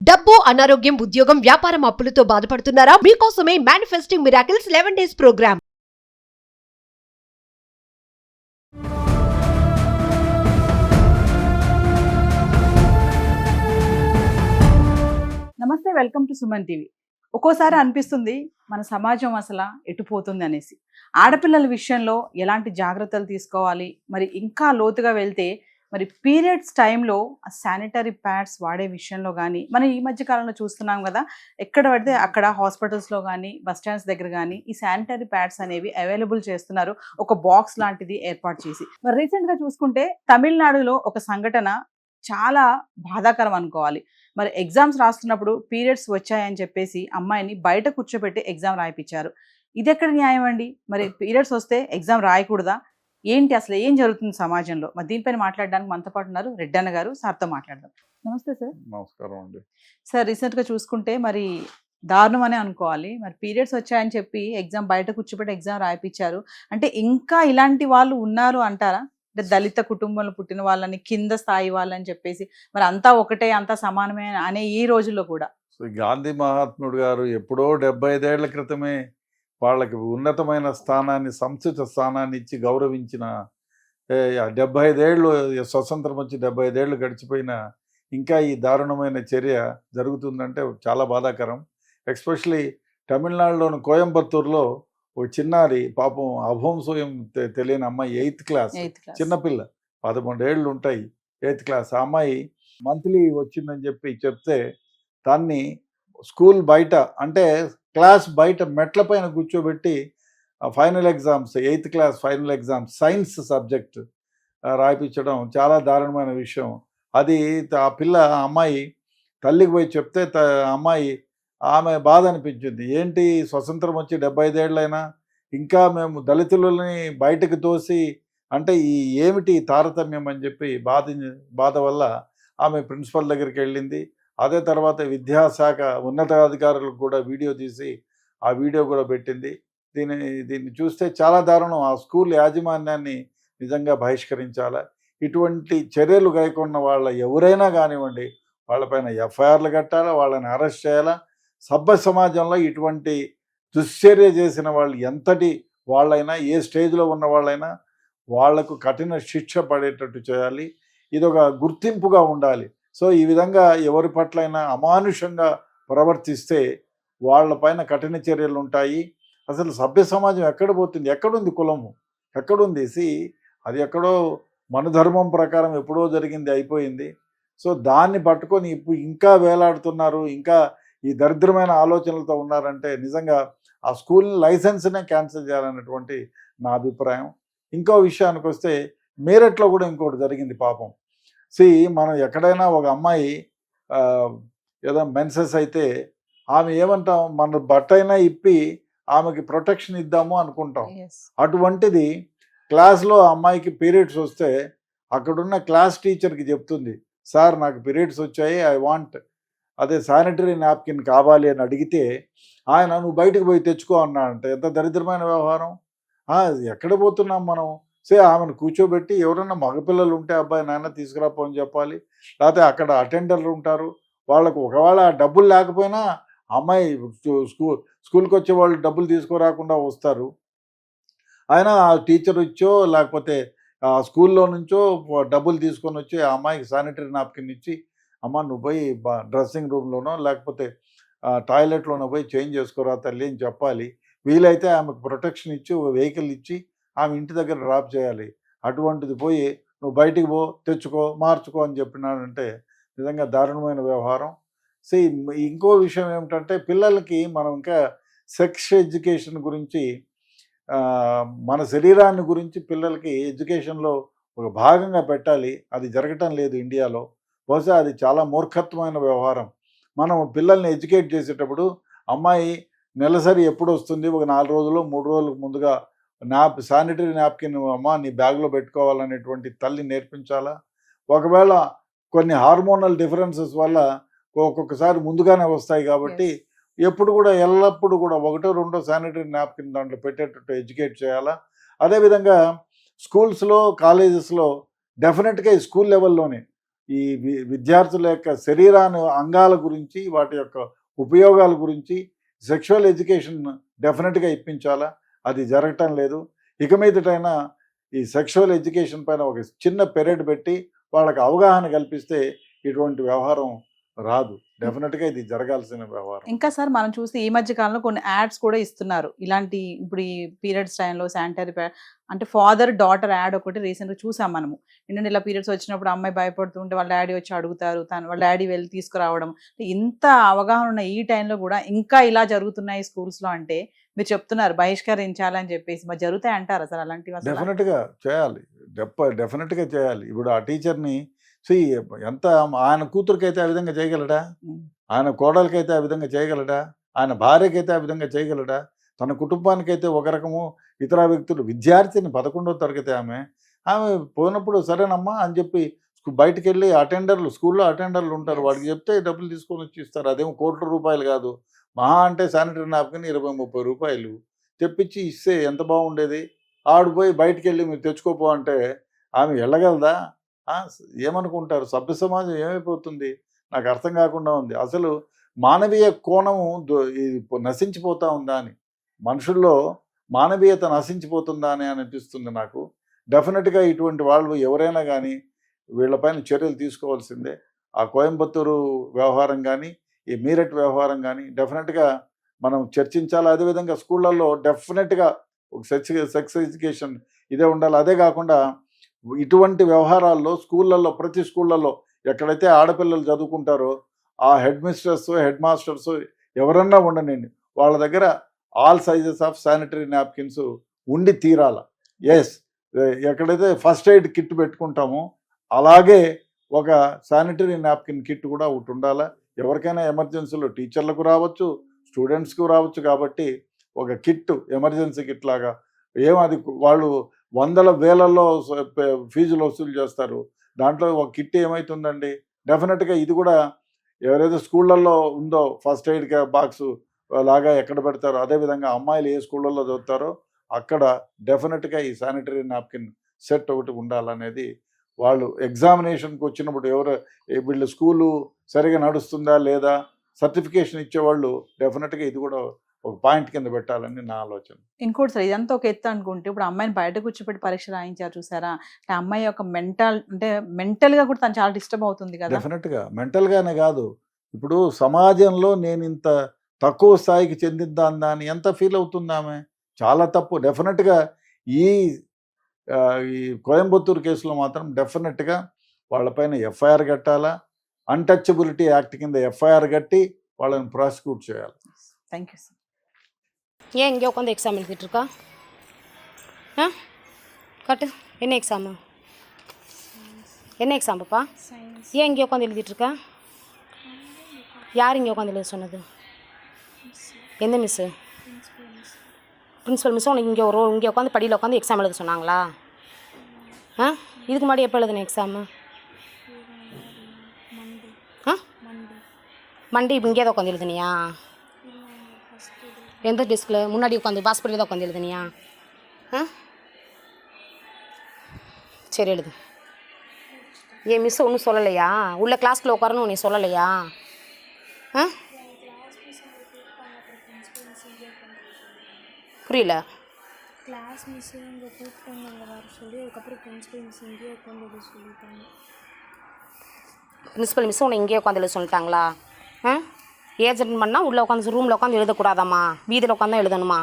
డబ్బు, అనారోగ్యం, ఉద్యోగం, వ్యాపారం అప్పులతో బాధపడుతున్నారా? మీకోసమే మేనిఫెస్టింగ్ మిరాకిల్స్ 11 days ప్రోగ్రామ్. నమస్తే, వెల్కమ్ టు సుమన్ టీవీ. ఒక్కోసారి అనిపిస్తుంది మన సమాజం అసలు ఎటుపోతుంది అనేసి. ఆడపిల్లల విషయంలో ఎలాంటి జాగ్రత్తలు తీసుకోవాలి, మరి ఇంకా లోతుగా వెళ్తే మరి పీరియడ్స్ టైంలో శానిటరీ ప్యాడ్స్ వాడే విషయంలో కానీ మనం ఈ మధ్య కాలంలో చూస్తున్నాం కదా, ఎక్కడ పడితే అక్కడ హాస్పిటల్స్లో కానీ బస్ స్టాండ్స్ దగ్గర కానీ ఈ శానిటరీ ప్యాడ్స్ అనేవి అవైలబుల్ చేస్తున్నారు, ఒక బాక్స్ లాంటిది ఏర్పాటు చేసి. మరి రీసెంట్గా చూసుకుంటే తమిళనాడులో ఒక సంఘటన చాలా బాధాకరం అనుకోవాలి. మరి ఎగ్జామ్స్ రాస్తున్నప్పుడు పీరియడ్స్ వచ్చాయని చెప్పేసి అమ్మాయిని బయట కూర్చోబెట్టి ఎగ్జామ్ రాయిపించారు. ఇది ఎక్కడ న్యాయం అండి? మరి పీరియడ్స్ వస్తే ఎగ్జామ్ రాయకూడదా? ఏంటి అసలు ఏం జరుగుతుంది సమాజంలో? మరి దీనిపైన మాట్లాడడానికి మనతో పాటు ఉన్నారు రెడ్డన్న గారు. సార్తో మాట్లాడదాం. నమస్తే సార్. నమస్కారం అండి. సార్, రీసెంట్గా చూసుకుంటే మరి దారుణం అనే అనుకోవాలి. మరి పీరియడ్స్ వచ్చాయని చెప్పి ఎగ్జామ్ బయట కూర్చోబెట్టి ఎగ్జామ్ రాయిపించారు. అంటే ఇంకా ఇలాంటి వాళ్ళు ఉన్నారు అంటారా? అంటే దళిత కుటుంబంలో పుట్టిన వాళ్ళని, కింద స్థాయి వాళ్ళని చెప్పేసి మరి అంతా ఒకటే, అంతా సమానమే అనే ఈ రోజుల్లో కూడా గాంధీ మహాత్ముడు గారు ఎప్పుడో 75 ఏళ్ల క్రితమే వాళ్ళకి ఉన్నతమైన స్థానాన్ని, సంస్కృత స్థానాన్ని ఇచ్చి గౌరవించిన 75 ఏళ్ళు, స్వతంత్రం వచ్చి 75 ఏళ్ళు గడిచిపోయినా ఇంకా ఈ దారుణమైన చర్య జరుగుతుందంటే చాలా బాధాకరం. ఎస్పెషలీ తమిళనాడులోని కోయంబత్తూరులో ఒక చిన్నారి, పాపం అభంశయం తెలియని అమ్మాయి, 8th క్లాస్ చిన్నపిల్ల, 11 ఏళ్ళు ఉంటాయి, 8th క్లాస్. ఆ అమ్మాయి మంత్లీ వచ్చిందని చెప్తే దాన్ని స్కూల్ బయట, అంటే క్లాస్ బయట మెట్ల పైన కూర్చోబెట్టి final exams, 8th class final exams science subject రాయిపించడం చాలా దారుణమైన విషయం. అది ఆ పిల్ల, అమ్మాయి తల్లికి పోయి చెప్తే అమ్మాయి, ఆమె బాధ అనిపించింది. ఏంటి, స్వతంత్రం వచ్చి 75 ఏళ్ళైనా ఇంకా మేము దళితులని బయటకు తోసి, అంటే ఈ ఏమిటి తారతమ్యం అని చెప్పి బాధ వల్ల ఆమె ప్రిన్సిపల్ దగ్గరికి వెళ్ళింది. అదే తర్వాత విద్యాశాఖ ఉన్నతాధికారులకు కూడా వీడియో తీసి ఆ వీడియో కూడా పెట్టింది. దీన్ని చూస్తే చాలా దారుణం. ఆ స్కూల్ యాజమాన్యాన్ని నిజంగా బహిష్కరించాలా. ఇటువంటి చర్యలు కైకొన్న వాళ్ళ ఎవరైనా కానివ్వండి, వాళ్ళపైన ఎఫ్ఐఆర్లు కట్టాలా, వాళ్ళని అరెస్ట్ చేయాలా. సభ్య సమాజంలో ఇటువంటి దుశ్చర్య చేసిన వాళ్ళు ఎంతటి వాళ్ళైనా, ఏ స్టేజ్లో ఉన్న వాళ్ళైనా వాళ్లకు కఠిన శిక్ష పడేటట్టు చేయాలి. ఇదొక గుర్తింపుగా ఉండాలి. సో ఈ విధంగా ఎవరి పట్లైనా అమానుషంగా ప్రవర్తిస్తే వాళ్ళపైన కఠిన చర్యలు ఉంటాయి. అసలు సభ్య సమాజం ఎక్కడ పోతుంది? ఎక్కడుంది కులము? ఎక్కడుంది? అది ఎక్కడో మన ధర్మం ప్రకారం ఎప్పుడో జరిగింది, అయిపోయింది. సో దాన్ని పట్టుకొని ఇప్పుడు ఇంకా వేలాడుతున్నారు, ఇంకా ఈ దరిద్రమైన ఆలోచనలతో ఉన్నారంటే నిజంగా ఆ స్కూల్ లైసెన్స్నే క్యాన్సిల్ చేయాలన్నటువంటి నా అభిప్రాయం. ఇంకో విషయానికి వస్తే మీరట్లో కూడా ఇంకోటి జరిగింది పాపం. మనం ఎక్కడైనా ఒక అమ్మాయి ఏదో మెన్సెస్ అయితే ఆమె ఏమంటాం, మన బట్ట అయినా ఇప్పి ఆమెకి ప్రొటెక్షన్ ఇద్దాము అనుకుంటాం. అటువంటిది క్లాస్లో అమ్మాయికి పీరియడ్స్ వస్తే అక్కడున్న క్లాస్ టీచర్కి చెప్తుంది, సార్ నాకు పీరియడ్స్ వచ్చాయి, ఐ వాంట్ శానిటరీ నాప్కిన్ కావాలి అని అడిగితే ఆయన నువ్వు బయటకు పోయి తెచ్చుకో అన్నాడంటే ఎంత దరిద్రమైన వ్యవహారం. ఎక్కడ పోతున్నాం మనం? ఆమెను కూర్చోబెట్టి ఎవరన్నా మగపిల్లలు ఉంటే అబ్బాయి నాన్న తీసుకురాపో అని చెప్పాలి. లేకపోతే అక్కడ అటెండర్లు ఉంటారు, వాళ్ళకు ఒకవేళ డబ్బులు లేకపోయినా అమ్మాయి స్కూల్కి వచ్చే వాళ్ళు డబ్బులు తీసుకురాకుండా వస్తారు. ఆయన ఆ టీచర్ ఇచ్చో లేకపోతే ఆ స్కూల్లో నుంచో డబ్బులు తీసుకొని వచ్చి ఆ అమ్మాయికి శానిటరీ నాప్కిన్ ఇచ్చి, అమ్మ నువ్వు పోయి డ్రెస్సింగ్ రూమ్లోనో లేకపోతే టాయిలెట్లోనో పోయి చేంజ్ చేసుకోరా తల్లి అని చెప్పాలి. వీలైతే ఆమెకు ప్రొటెక్షన్ ఇచ్చి ఒక వెహికల్ ఇచ్చి ఆమె ఇంటి దగ్గర డ్రాప్ చేయాలి. అటువంటిది పోయి నువ్వు బయటికి పో, తెచ్చుకో, మార్చుకో అని చెప్పినాడంటే నిజంగా దారుణమైన వ్యవహారం. ఇంకో విషయం ఏమిటంటే పిల్లలకి మనం ఇంకా సెక్స్ ఎడ్యుకేషన్ గురించి, మన శరీరాన్ని గురించి పిల్లలకి ఎడ్యుకేషన్లో ఒక భాగంగా పెట్టాలి. అది జరగటం లేదు ఇండియాలో. బహుశా అది చాలా మూర్ఖత్వమైన వ్యవహారం. మనం పిల్లల్ని ఎడ్యుకేట్ చేసేటప్పుడు అమ్మాయి నెలసరి ఎప్పుడు వస్తుంది, ఒక 4 రోజులు 3 రోజులకు ముందుగా శానిటరీ నాప్కిన్ అమ్మ నీ బ్యాగ్లో పెట్టుకోవాలనేటువంటి తల్లి నేర్పించాలా. ఒకవేళ కొన్ని హార్మోనల్ డిఫరెన్సెస్ వల్ల ఒక్కొక్కసారి ముందుగానే వస్తాయి కాబట్టి ఎప్పుడు కూడా ఎల్లప్పుడూ కూడా 1, 2 శానిటరీ నాప్కిన్ దాంట్లో పెట్టేటట్టు ఎడ్యుకేట్ చేయాలా. అదేవిధంగా స్కూల్స్లో, కాలేజెస్లో డెఫినెట్గా ఈ స్కూల్ లెవెల్లోనే ఈ విద్యార్థుల యొక్క శరీరాన్ని అంగాల గురించి వాటి యొక్క ఉపయోగాల గురించి సెక్షువల్ ఎడ్యుకేషన్ డెఫినెట్గా ఇప్పించాలా. అది జరగటం లేదు. ఇక మీదటైనా ఈ సెక్షువల్ ఎడ్యుకేషన్ పైన ఒక చిన్న పీరియడ్ పెట్టి వాళ్ళకి అవగాహన కల్పిస్తే ఇటువంటి వ్యవహారం రాదు. డెఫినెట్గా ఇది జరగాల్సిన వ్యవహారం. ఇంకా సార్ మనం చూస్తే ఈ మధ్య కాలంలో కొన్ని యాడ్స్ కూడా ఇస్తున్నారు ఇలాంటి. ఇప్పుడు ఈ పీరియడ్స్ టైంలో శానిటరీ ప్యాడ్ అంటే ఫాదర్ డాటర్ యాడ్ ఒకటి రీసెంట్గా చూసాం మనము. ఏంటంటే ఇలా పీరియడ్స్ వచ్చినప్పుడు అమ్మాయి భయపడుతుంటే వాళ్ళ డాడీ వచ్చి అడుగుతారు, వాళ్ళ డాడీ వెళ్ళి తీసుకురావడం. ఇంత అవగాహన ఉన్న ఈ టైంలో కూడా ఇంకా ఇలా జరుగుతున్నాయి స్కూల్స్లో అంటే మీరు చెప్తున్నారు బహిష్కరించాలని చెప్పేసి, మరి జరుగుతాయి అంటారా సార్ అలాంటివి? డెఫినెట్గా చేయాలి, డెఫినెట్గా చేయాలి. ఇప్పుడు ఆ టీచర్ని ఎంత ఆయన కూతురికైతే ఆ విధంగా చేయగలడా, ఆయన కోడలికైతే ఆ విధంగా చేయగలడా, ఆయన భార్యకైతే ఆ విధంగా చేయగలడా, తన కుటుంబానికైతే ఒక రకము, ఇతర వ్యక్తులు. విద్యార్థిని 11వ తరగతి ఆమె పోయినప్పుడు సరేనమ్మా అని చెప్పి బయటికి వెళ్ళి అటెండర్లు, స్కూల్లో అటెండర్లు ఉంటారు, వాడికి చెప్తే డబ్బులు తీసుకొని వచ్చి ఇస్తారు. అదేమో కోట్ల రూపాయలు కాదు, మహా అంటే శానిటరీ నాప్కిన్ 20-30 రూపాయలు తెప్పించి ఇస్తే ఎంత బాగుండేది. ఆడిపోయి బయటికి వెళ్ళి మీరు తెచ్చుకోపో అంటే ఆమె వెళ్ళగలదా? ఏమనుకుంటారు? సభ్య సమాజం ఏమైపోతుంది నాకు అర్థం కాకుండా ఉంది. అసలు మానవీయ కోణము నశించిపోతా ఉందా అని, మనుషుల్లో మానవీయత నశించిపోతుందా అని అనిపిస్తుంది నాకు. డెఫినెట్గా ఇటువంటి వాళ్ళు ఎవరైనా కానీ వీళ్ళపైన చర్యలు తీసుకోవాల్సిందే. ఆ కోయంబత్తూరు వ్యవహారం కానీ, ఈ మీరట్ వ్యవహారం కానీ డెఫినెట్గా మనం చర్చించాలి. అదేవిధంగా స్కూళ్ళల్లో డెఫినెట్గా ఒక సెక్స్ ఎడ్యుకేషన్ ఇదే ఉండాలి. అదే కాకుండా ఇటువంటి వ్యవహారాల్లో స్కూళ్ళల్లో, ప్రతి స్కూళ్ళల్లో ఎక్కడైతే ఆడపిల్లలు చదువుకుంటారో ఆ హెడ్ మిస్టర్స్, హెడ్ మాస్టర్స్ ఎవరన్నా ఉండనండి, వాళ్ళ దగ్గర all sizes of sanitary napkins ఉండి తీరాల. ఎస్, ఎక్కడైతే ఫస్ట్ ఎయిడ్ కిట్ పెట్టుకుంటామో అలాగే ఒక శానిటరీ నాప్కిన్ కిట్ కూడా ఒకటి ఉండాలా. ఎవరికైనా ఎమర్జెన్సీలో టీచర్లకు రావచ్చు, స్టూడెంట్స్కు రావచ్చు. కాబట్టి ఒక కిట్, ఎమర్జెన్సీ కిట్ లాగా అది వాళ్ళు 100,000 ఫీజులు వసూలు చేస్తారు. దాంట్లో ఒక కిట్ ఏమవుతుందండి? డెఫినెట్గా ఇది కూడా ఎవరైతే స్కూళ్ళల్లో ఉందో ఫస్ట్ ఎయిడ్ బాక్స్ లాగా ఎక్కడ పెడతారో, అదేవిధంగా అమ్మాయిలు ఏ స్కూళ్ళల్లో చదువుతారో అక్కడ డెఫినెట్గా ఈ శానిటరీ నాప్కిన్ సెట్ ఒకటి ఉండాలనేది. వాళ్ళు ఎగ్జామినేషన్కి వచ్చినప్పుడు వీళ్ళు స్కూలు సరిగా నడుస్తుందా లేదా సర్టిఫికేషన్ ఇచ్చేవాళ్ళు డెఫినెట్గా ఇది కూడా ఒక పాయింట్ కింద పెట్టాలని నా ఆలోచన. ఇంకోటి సార్, ఇదంతా ఒక ఎత్తు అనుకుంటే ఇప్పుడు అమ్మాయిని బయట కూర్చోపెట్టి పరీక్ష రాయించారు చూసారా, అంటే అమ్మాయి యొక్క మెంటల్గా కూడా తను చాలా డిస్టర్బ్ అవుతుంది కదా. డెఫినెట్గా మెంటల్గానే కాదు, ఇప్పుడు సమాజంలో నేను ఇంత తక్కువ స్థాయికి చెందిద్దాందా అని ఎంత ఫీల్ అవుతుంది ఆమె. చాలా తప్పు. డెఫినెట్గా ఈ కోయంబత్తూరు కేసులో మాత్రం డెఫినెట్గా వాళ్ళపైన ఎఫ్ఐఆర్ కట్టాలా. అన్టచబిలిటీ యాక్ట్ కింద ఎఫ్ఐఆర్ கட்டி వాళ్ళని ప్రాసిక్యూట్ చేయాలి. Thank you sir. ஏன் இங்கே உட்காந்து எக்ஸாம் எழுதிட்டு இருக்கா? கட்டு, என்ன எக்ஸாமு? என்ன எக்ஸாம் பாப்பா? ஏன் இங்கே உட்காந்து எழுதிட்டு இருக்கா? யார் இங்கே உட்காந்து எழுத சொன்னது? எந்த மிஸ்ஸு? பிரின்ஸிபல் மிஸ்ஸு உனக்கு இங்கே உட்காந்து படியில் உட்காந்து எக்ஸாம் எழுத சொன்னாங்களா? இதுக்கு முன்னாடி எப்போ எழுதுன எக்ஸாமு? மண்டே இப்போ இங்கே தான் உட்காந்து எழுதுனியா? எந்த டெஸ்கில்? முன்னாடி உட்காந்து பாஸ்போர்ட்டில் தான் உட்காந்து எழுதுனியா? சரி எழுது. ஏன் மிஸ் ஒன்றும் சொல்லலையா? உள்ள கிளாஸ்க்குள்ள உட்காரணும் உன்னை சொல்லலையா? புரியல. கிளாஸ் மிஸ் இங்கே கூப்பிட்டாங்க வர சொல்லி, அதுக்கப்புறம் பிரின்சிபல் மிஸ் இங்கேயே உட்காந்து சொல்லிட்டாங்க. பிரின்சிபல் மிஸ் உன்னை இங்கேயே உட்காந்து எழுத சொல்லிட்டாங்களா? ஏஜென்ட் பண்ணால் உள்ளே உட்காந்து ரூமில் உட்காந்து எழுதக்கூடாதாம்மா, வீதியில் உட்காந்து தான் எழுதணுமா?